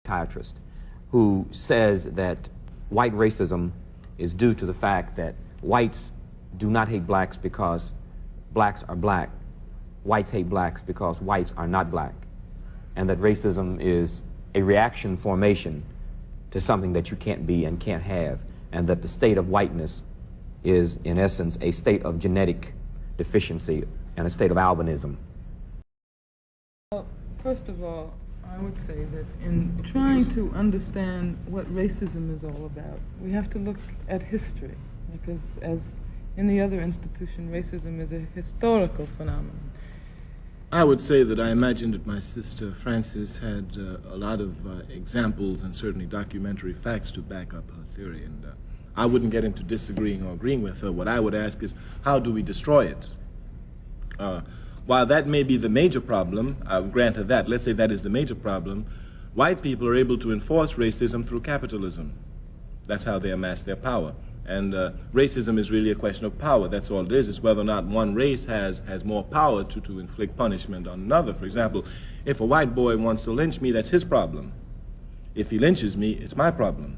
psychiatrist who says that white racism is due to the fact that whites do not hate blacks because blacks are black. Whites hate blacks because whites are not black. And that racism is a reaction formation to something that you can't be and can't have. And that the state of whiteness is, in essence, a state of genetic deficiency and a state of albinism. Well, first of all, I would say that in trying to understand what racism is all about, we have to look at history, because as in the other institution, racism is a historical phenomenon. I would say that I imagine that my sister Frances had a lot of examples and certainly documentary facts to back up her theory, and I wouldn't get into disagreeing or agreeing with her. What I would ask is, how do we destroy it? While that may be the major problem, I'll grant her that, let's say that is the major problem, white people are able to enforce racism through capitalism. That's how they amass their power. And racism is really a question of power. That's all it is. It's whether or not one race has more power to inflict punishment on another. For example, if a white boy wants to lynch me, that's his problem. If he lynches me, it's my problem.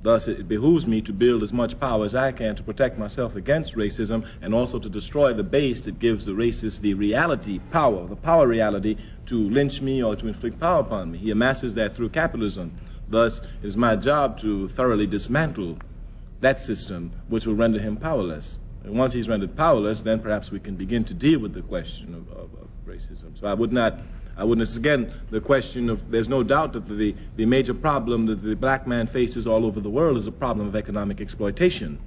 Thus, it behooves me to build as much power as I can to protect myself against racism and also to destroy the base that gives the racist the reality, power, the power reality to lynch me or to inflict power upon me. He amasses that through capitalism. Thus, it is my job to thoroughly dismantle that system, which will render him powerless. And once he's rendered powerless, then perhaps we can begin to deal with the question of racism. So I would not, this is again the question of, there's no doubt that the major problem that the black man faces all over the world is a problem of economic exploitation.